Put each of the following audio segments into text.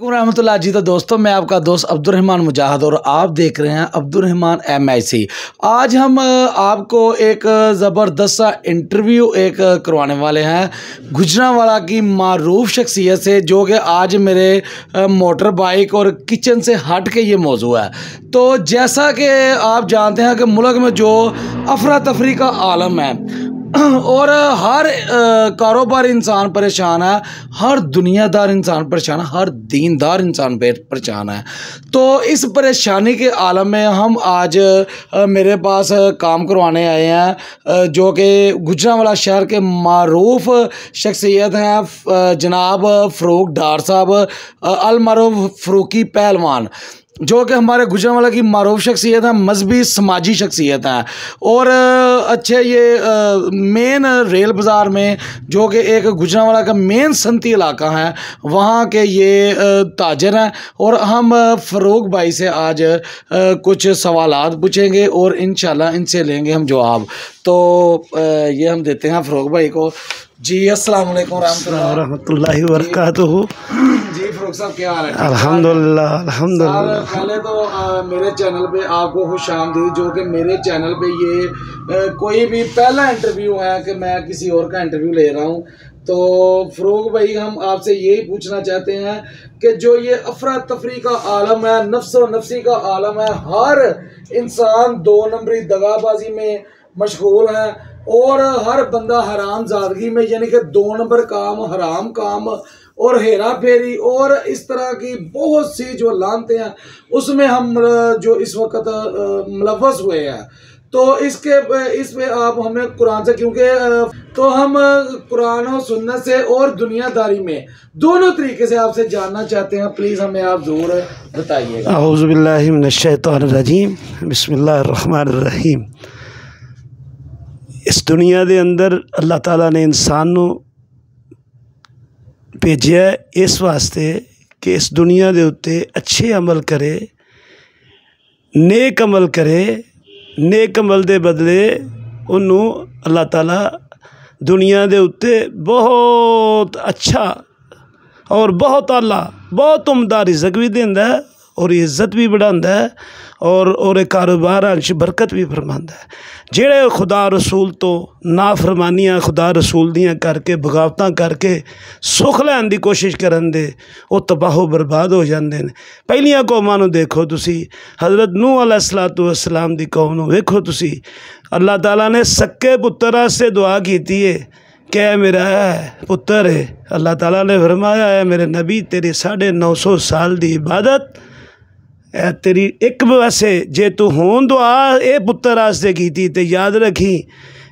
रहमतुल्लाह जी। तो दोस्तों, मैं आपका दोस्त अब्दुर्रहमान मुजाहिद और आप देख रहे हैं अब्दुर्रहमान MIC। आज हम आपको एक ज़बरदस्त सा इंटरव्यू एक करवाने वाले हैं गुजरांवाला की मारूफ शख्सियत से, जो कि आज मेरे मोटर बाइक और किचन से हट के ये मौजू है। तो जैसा कि आप जानते हैं कि मुल्क में जो अफरा तफरी का आलम है और हर कारोबार इंसान परेशान है, हर दुनियादार इंसान परेशान है, हर दीनदार इंसान परेशान है। तो इस परेशानी के आलम में हम आज मेरे पास काम करवाने आए हैं जो कि गुजरांवाला शहर के मारूफ शख्सियत हैं जनाब फ़रूक डार साहब, अल मारूफ फ़रूकी पहलवान, जो कि हमारे गुजरांवाला की मारूफ शख्सियत है, मजहबी समाजी शख्सियत है। और अच्छे ये मेन रेल बाज़ार में, जो कि एक गुजरांवाला का मेन सनती इलाका है, वहाँ के ये ताजर हैं। और हम फ़रूक भाई से आज कुछ सवालात पूछेंगे और इंशाल्लाह इनसे लेंगे हम जवाब। तो ये हम देते हैं फ़रूक भाई को। जी अस्सलाम वालेकुम रहमतुल्लाहि व बरकातुहू। जी फ़रूक साहब, क्या हाल है? अल्हम्दुलिल्लाह अल्हम्दुलिल्लाह। पहले तो मेरे चैनल पे आपको खुशामदीद, जो कि मेरे चैनल पे ये कोई भी पहला इंटरव्यू है कि मैं किसी और का इंटरव्यू ले रहा हूँ। तो फ़रूक भाई, हम आपसे यही पूछना चाहते हैं कि जो ये अफरा तफरी का आलम है, नफ्सो नफसी का आलम है, हर इंसान दो नंबरी दगाबाजी में मशगूल है और हर बंदा हराम ज़ादगी में, यानी कि दो नंबर काम, हराम काम और हेरा फेरी और इस तरह की बहुत सी जो लानते हैं, उसमें हम जो इस वक्त मुलव्वस हुए हैं। तो इस पे आप हमें कुरान से, क्योंकि तो हम कुरान और सुन्नत से और दुनियादारी में दोनों तरीके से आपसे जानना चाहते हैं। प्लीज़ हमें आप ज़रूर बताइएगा। औज़ु बिल्लाहि मिनश शैतानिर रजीम, बिस्मिल्लाहिर रहमानिर रहीम। इस दुनिया के अंदर अल्लाह ताला ने इंसान नू भेजा इस वास्ते कि इस दुनिया के उत्ते अच्छे अमल करे, नेक अमल करे। नेक अमल के बदले उन्हों अल्लाह ताला दुनिया के उत्ते बहुत अच्छा और बहुत आला, बहुत उम्दा रिज़्क भी देंदा है और इज्जत भी बढ़ाता है और कारोबार बरकत भी फरमाता है। जेड़े खुदा रसूल तो नाफरमानियाँ खुदा रसूल दियाँ करके बगावतां करके सुख लैन की कोशिश करन दे, वो तबाहो बर्बाद हो जाते हैं। पहलियां कौमां नूं देखो तुसी, हज़रत नूह अलैहिस्सलातु वस्सलाम दी कौम नूं वेखो तुसी। अल्लाह ताला ने सक्के पुत्तर से दुआ की है कि मेरा पुत्र है। अल्लाह ताला ने फरमाया है मेरे नबी, तेरी 950 साल की इबादत तेरी एक वैसे जे तू हों दुआ ये पुत्र आस्ते की थी, तो याद रखी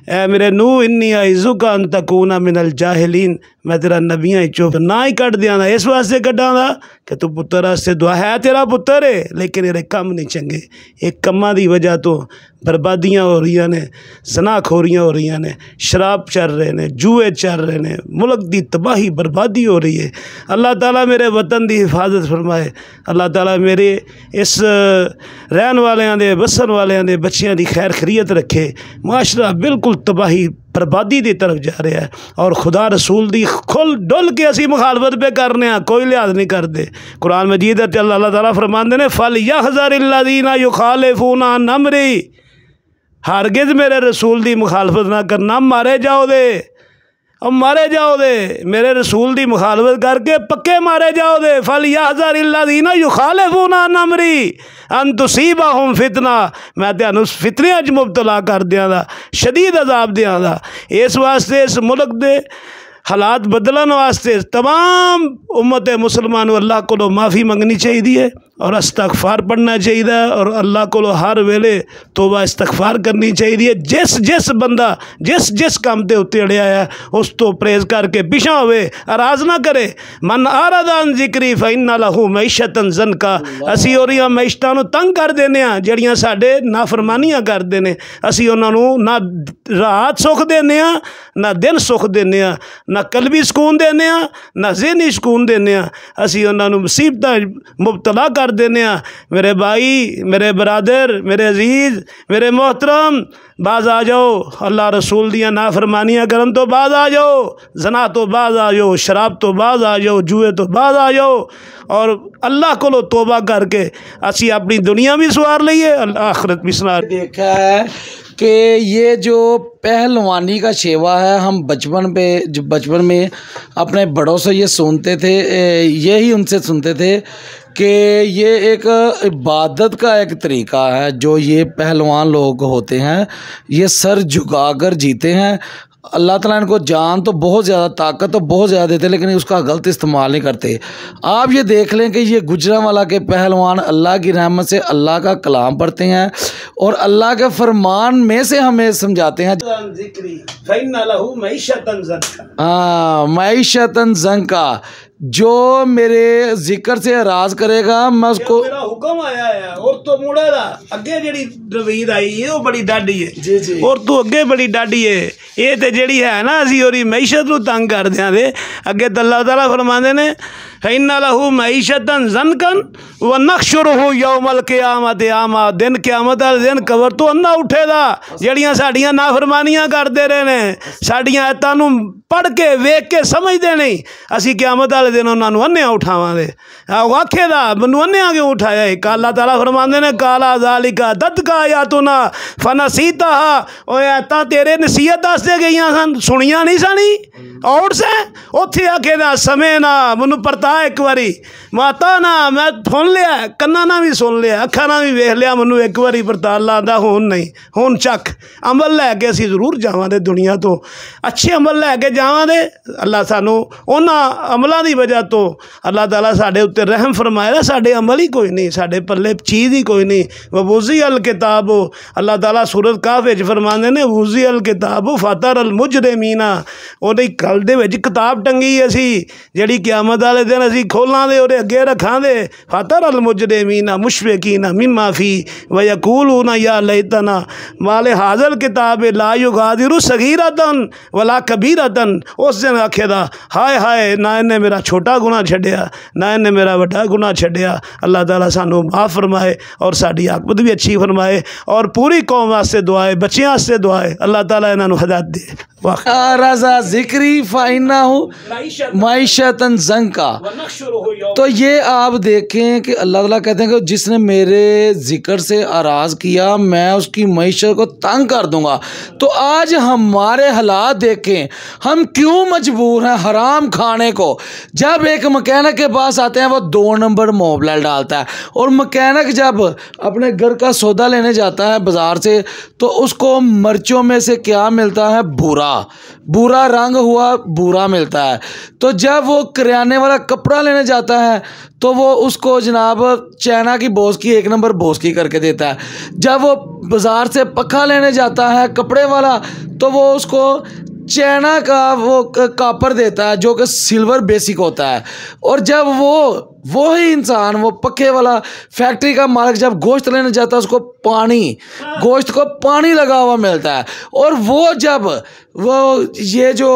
ए मेरे नूह इन्नी आइज़ुका अन तकूना मिनल जाहिलीन, मैं तेरा नबियाँ चुप ना ही कट दिया, इस वास्ते कटाँगा कि तू पुत्र आस्ते दुआ है, तेरा पुत्र है लेकिन ये कम नहीं चंगे। एक कम्मा की वजह तो बर्बादियाँ हो रही ने, ज़नाखोरियाँ हो रही ने, शराब चल रहे ने, जुए चल रहे ने, मुल्क की तबाही बर्बादी हो रही है। अल्लाह ताला मेरे वतन की हिफाजत फरमाए। अल्लाह ताला मेरे इस रहन वालियां दे बसन वालियां दे बच्चियां की खैर खरीयत रखे। माशरा बिल्कुल तबाही बर्बादी की तरफ जा रहा है और खुदा रसूल दी खुल डुल के असी मुखालफत पे करने, कोई लिहाज नहीं करते। कुरान मजीद अल्लाह ताला फरमाते ने फल यहज़रिल्लज़ीना युखालिफूना अन अमरी, हरगिज़ मेरे रसूल की मुखालफत ना करना, मारे जाओ दे, अब मारे जाओ दे, मेरे रसूल की मुखालफत करके पक्के मारे जाओ दे। फल यहज़रिल्लज़ीना युखालिफूना अन अमरी अन तुसीबहुम फितना, मैं तुहानू फितनियां च मुबतला कर दियाँ, शदीद अजाब दियाँ। इस वास्ते इस मुल्क दे हालात बदलन वास्ते तमाम उम्मत मुसलमान अल्लाह को माफ़ी मंगनी चाहिए और इस्तगफार पढ़ना चाहिए और अल्लाह को हर वेले तौबा इस्तगफार करनी चाहिए। जिस जिस बंदा जिस जिस काम के उत्ते अड़िया है उस तो परहेज़ करके पिछा होवे, अराज ना करे। मन आरादान जिक्री फ़इन्ना लहू मईशतन ज़नका, असी ओरिया मैशतां नूं तंग कर देने जड़ियाँ साडे नाफरमानियाँ करते हैं। असी उन्होंने ना रात सुख देने ना दिन सुख देने, ना कलबी सुकून देने ना ज़हनी सुकून देने, असी उन्होंने मुसीबत मुबतला कर देने। मेरे भाई, मेरे बरादर, मेरे अजीज़, मेरे मोहतरम, बाज आ जाओ, अल्लाह रसूल दियां नाफरमानियां करन तो बाज आ जाओ, जना तो बाज आ जाओ, शराब तो बाज आ जाओ, जुए तो बाज आ जाओ, और अल्लाह को लो तोबा करके असी अपनी दुनिया भी सवार लीए, आखिरत भी सवार। देखा है कि ये जो पहलवानी का शेवा है, हम बचपन में अपने बड़ों से ये सुनते थे, यही उनसे सुनते थे कि ये एक इबादत का एक तरीका है जो ये पहलवान लोग होते हैं, ये सर झुकाकर जीते हैं। अल्लाह ताला इनको जान तो बहुत ज़्यादा, ताकत तो बहुत ज़्यादा देते, लेकिन उसका गलत इस्तेमाल नहीं करते। आप ये देख लें कि ये गुजरांवाला के पहलवान अल्लाह की रहमत से अल्लाह का कलाम पढ़ते हैं और अल्लाह के फरमान में से हमें समझाते हैं। हाँ, मईशतन ज़ंका, जो मेरे जिक्र से एराज करेगा मैं उसको, मेरा हुक्म आया है और तो मुड़े दा अगे जेड़ी रवीद आई है वो बड़ी डाडी है जी जी, और तू अगे बड़ी डाडी है। ये तो जेड़ी है ना असी ओरी मैशत नूं तंग कर दियां दे, अगे तो अल्लाह ताला फरमांदे ने इन्ना लहू मैशतन ज़नकन व नहशुरुहु यौमल क़ियामत आमा, दिन क़यामत वाले दिन कबर तो अन्ना उठेगा जड़ियाँ साड़ियाँ नाफरमानियाँ करते रहे ने, साड़ियाँ आयतां नूं पढ़ के वेख के समझते नहीं, असी क़यामत वाले दिन उन्होंने अन्निया उठावांगे। आखेदा मैनू अन्निया क्यों उठाया है? अल्लाह ताला फरमांदे ने काला ज़ालिका ददका आयातुना फनसीताहा, ओए आयतां तेरे नसीहत दसदे गईयां सन, सुनिया नहीं सनी और से उत्थे आखेदा समय ना मैनू परता एक बारी माता ना मैं सुन लिया, कन्ना ना भी सुन लिया, अखा ना भी वेख लिया, मैनू एक बारी परता। अल्लाह आंदा हुण नहीं, हुण चक अमल लैके असीं जरूर जावांगे दुनिया तो, अच्छे अमल लैके जावांगे। अल्लाह सानू उन्हां अमलों की वजह तो अल्लाह ताला साडे उत्ते रहम फरमाएगा, साडे अमल ही कोई नहीं, साडे पल्ले चीज़ ही कोई नहीं। वबूज़ी अल किताब, अल्लाह ताला सूरत काफ विच फरमांदे ने वबूज़ी अल किताब फतर अल मुजरिमीना, उहदी गल दे विच किताब टंगी असी जिहड़ी क़यामत वाले दिन असी खोलांगे और अगे रखांगे। फतर अल मुजरिमीना मुशफिकीना मिम्मा फी व यकूलूना या लैतना माले हाज़ल किताब ला युगादिरु सगीरतन वला कबीरतन। उस दिन आखेदा हाय हाय ना इन्हें मेरा छोटा गुनाह छड्डिया ना इन्हें मेरा बड़ा गुनाह छड्डिया। अल्लाह ताला सानू माफ़ फरमाए और साडी आकबत भी अच्छी फरमाए और पूरी कौम वास्ते दुआए, बच्चियां वास्ते दुआए, अल्लाह ताला इन्हां नू हिदायत दे। रज़ा ज़िक्री फ़इन्नहु मईशतन ज़ंका। तो ये आप देखें कि अल्लाह ताला कहते हैं कि जिसने मेरे ज़िक्र से आराज़ किया मैं उसकी मईशत को तंग कर दूंगा। तो आज हमारे हालात देखें, हम क्यों मजबूर हैं हराम खाने को। जब एक मकैनिक के पास आते हैं वो 2 नंबर मोबिल डालता है, और मकैनिक जब अपने घर का सौदा लेने जाता है बाज़ार से तो उसको मिर्चों में से क्या मिलता है? बुरा रंग हुआ बुरा मिलता है। तो जब वो किराने वाला कपड़ा लेने जाता है तो वो उसको जनाब चाइना की बोस की 1 नंबर बोस की करके देता है। जब वो बाज़ार से पक्खा लेने जाता है कपड़े वाला तो वो उसको चाइना का वो कापर देता है जो कि सिल्वर बेसिक होता है। और जब वो ही इंसान, वो पक्के वाला फैक्ट्री का मालिक जब गोश्त लेने जाता है उसको गोश्त को पानी लगा हुआ मिलता है। और वो जब ये जो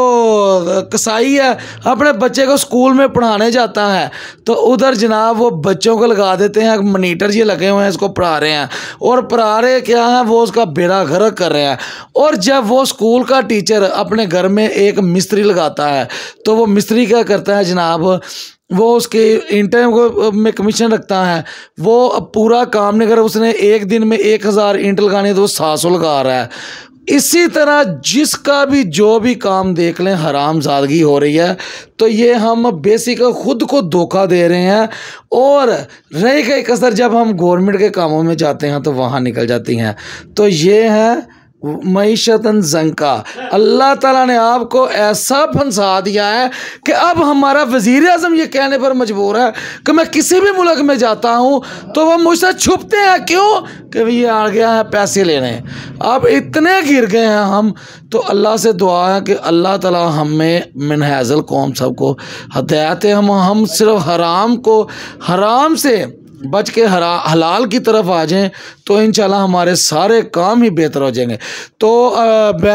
कसाई है अपने बच्चे को स्कूल में पढ़ाने जाता है तो उधर जनाब वो बच्चों को लगा देते हैं मॉनिटर ये लगे हुए हैं, इसको पढ़ा रहे हैं, और पढ़ा रहे क्या है, वो उसका बेड़ा गर्क कर रहे हैं। और जब वो स्कूल का टीचर अपने घर में एक मिस्त्री लगाता है तो वो मिस्त्री क्या करता है जनाब, वो उसके ईंटें में कमीशन रखता है, वो पूरा काम नहीं कर रहा, उसने एक दिन में 1000 ईंट लगानी है तो वो 700 लगा रहा है। इसी तरह जिसका भी जो भी काम देख लें हराम ज़ादगी हो रही है, तो ये हम बेसिक खुद को धोखा दे रहे हैं। और रह गई कसर जब हम गवर्नमेंट के कामों में जाते हैं तो वहाँ निकल जाती हैं। तो ये है मईशतन ज़ंका। अल्लाह ताला ने आपको ऐसा फंसा दिया है कि अब हमारा वज़ीर आज़म ये कहने पर मजबूर है कि मैं किसी भी मुल्क में जाता हूँ तो वह मुझसे छुपते हैं। क्यों? कि ये आ गया है पैसे लेने। अब इतने गिर गए हैं हम, तो अल्लाह से दुआ है कि अल्लाह ताला हमें मिनहाज़ल कौम सबको हदायत है, हम सिर्फ हराम से बच के हलाल की तरफ आ जाएं तो इंशाल्लाह हमारे सारे काम ही बेहतर हो जाएंगे। तो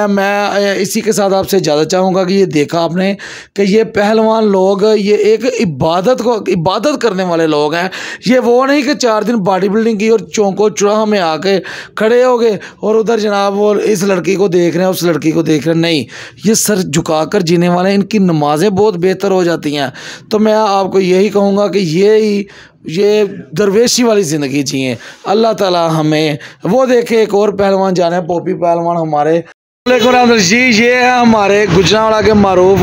मैं इसी के साथ आपसे ज़्यादा चाहूँगा कि ये देखा आपने कि ये पहलवान लोग ये एक इबादत करने वाले लोग हैं। ये वो नहीं कि 4 दिन बॉडी बिल्डिंग की और चौंको चौराहा में आके खड़े हो गए और उधर जनाब वो इस लड़की को देख रहे हैं उस लड़की को देख रहे हैं। नहीं, ये सर झुकाकर जीने वाले, इनकी नमाजें बहुत बेहतर हो जाती हैं। तो मैं आपको यही कहूँगा कि ये दरवेशी वाली ज़िंदगी जिए। अल्लाह ताला हमें वो देखे। एक और पहलवान जाने, पॉपी पहलवान हमारे जी, ये है हमारे गुजरांवाला के मारूफ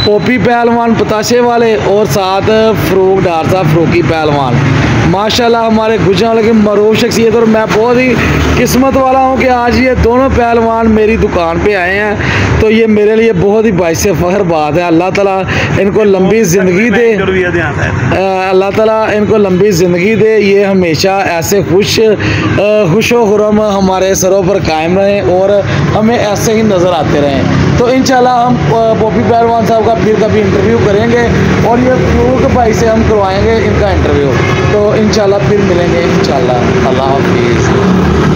पॉपी पहलवान पताशे वाले और साथ फ़रूक डार साहब फ़रूकी पहलवान। माशाल्लाह हमारे गुजरांवाला के मारूफ शख्सियत। और मैं बहुत ही किस्मत वाला हूँ कि आज ये दोनों पहलवान मेरी दुकान पे आए हैं। तो ये मेरे लिए बहुत ही बाइस फ़ख्र बात है। अल्लाह ताला इनको लंबी ज़िंदगी दे, अल्लाह ताला इनको लंबी ज़िंदगी दे। ये हमेशा ऐसे खुश व खुर्रम हमारे सरों पर कायम रहें और हमें ऐसे ही नज़र आते रहें। तो इंशाल्लाह हम पॉपी पहलवान साहब का फिर कभी इंटरव्यू करेंगे और ये फ़रूक भाई से हम करवाएंगे इनका इंटरव्यू। तो इंशाल्लाह फिर मिलेंगे इंशाल्लाह। अल्लाह हाफिज़।